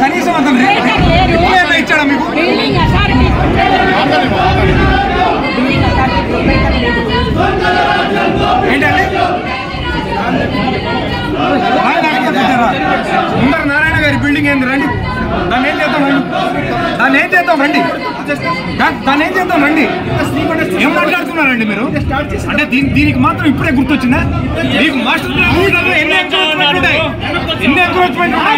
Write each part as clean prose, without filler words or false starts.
కనీసం అతను ఇచ్చాడా మీకు? ఏంటండి ముందర నారాయణ గారి బిల్డింగ్ ఏంది రండి, దాన్ని ఏం చేద్దాం రండి, దాన్ని ఏం చేద్దాం రండి, దాన్ని ఏం చేద్దాం రండి. ఏం మాట్లాడుతున్నారండి మీరు? అంటే దీనికి మాత్రం ఇప్పుడే గుర్తొచ్చిందా? మీకు మాస్టర్ ప్లాన్ ఎన్ని ఎంక్రోచ్మెంట్ ఉంటాయి? ఎన్ని ఎంక్రోచ్మెంట్ ఉంటాయి?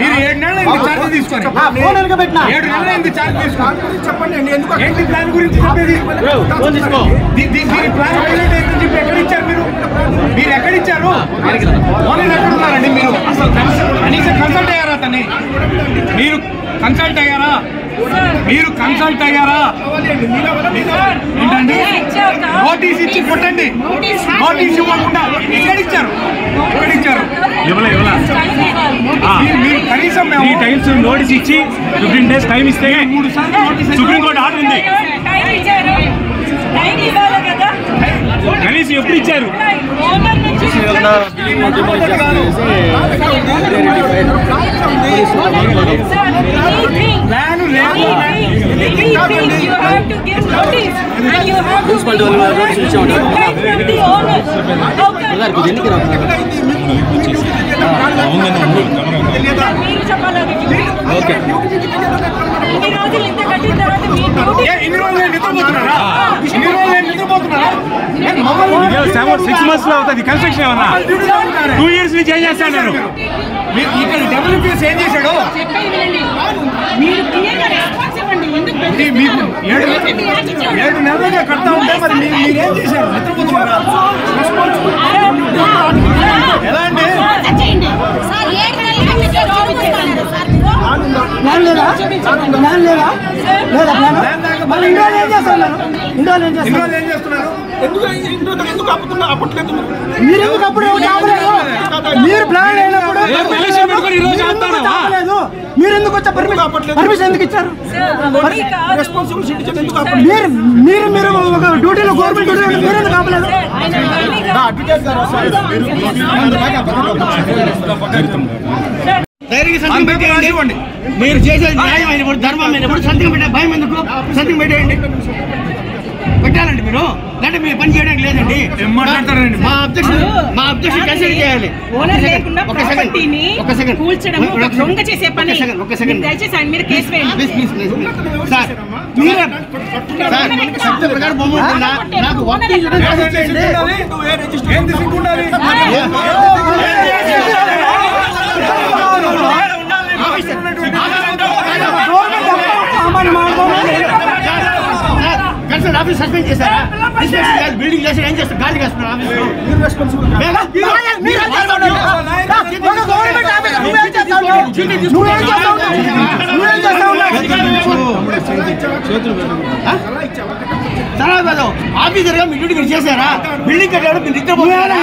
మీరు 7 నెలలు అయింది ఛార్జ్ తీసుకొని, 7 నెలలు అయింది ఛార్జ్ తీసుకొని. చెప్పండి ఏంటి ప్లాన్ గురించి చెప్పేది? దీని ప్లాన్ చెప్పి ఎక్కడ ఇచ్చారు మీరు? మీరు ఎక్కడ ఇచ్చారు? ఓనర్ ఎక్కడ ఉన్నారండి? మీరు అసలు కనీసం కన్సల్ట్ అయ్యారా? అతన్ని మీరు కన్సల్ట్ అయ్యారా? మీరు కన్సల్ట్ అయ్యారా? ఏంటండి నోటీస్ ఇచ్చి కొట్టండి, నోటీస్ ఇవ్వకుండా ఎక్కడ ఇచ్చారు? ఎక్కడ ఇచ్చారు? మీరు కనీసం టైమ్స్ నోటీస్ ఇచ్చి 15 days టైం ఇస్తే 3 సార్లు నోటీస్ సుప్రీంకోర్టు ఆర్డర్ ఉంది. కనీసం ఎప్పుడు ఇచ్చారు? ఇన్ని రోజులు నిద్రపోతున్నారా? 6 months లో అవుతుంది కన్స్ట్రక్షన్. ఏమన్నా 2 years నుంచి ఏం చేస్తాను? ఇక్కడ డెవలప్మెంట్స్ ఏం చేశాడు? మీకు 7 నెలలుగా కడతా ఉంటే మరి మీరేం చేశారు? నిద్రపోతున్నారా? ఎలా అండి? మీరు ప్లాన్ అయినప్పుడు మీరు ఎందుకు వచ్చా? పర్మిషన్ ఎందుకు ఇచ్చారు? మీరు ఒక డ్యూటీలో గవర్నమెంట్ డ్యూటీలో మీరు ఎందుకు ఆపలేదు? మీరు చేసేది న్యాయం అయినప్పుడు ధర్మం అయినప్పుడు సంతకం పెట్టే భయం ఎందుకు? సంతకం పెట్టేయండి, పెట్టాలండి. మీరు అంటే మీరు పని చేయడానికి లేదండి. మాట్లాడతారండి. మా అబ్జెక్షన్ కన్సిడర్ చేయాలి. సార్ బొమ్మ ఉంటుందా? నాకు ఆఫీస్ సస్పెండ్ చేశారా? బిల్డింగ్ చేసి ఏం చేస్తారు? గాలి వేస్తున్నారు ఆఫీస్. ఆఫీసర్ గా మీ డ్యూటీ మీరు చేశారా? బిల్డింగ్ కట్టాడు మీరు నిద్రపోతారా?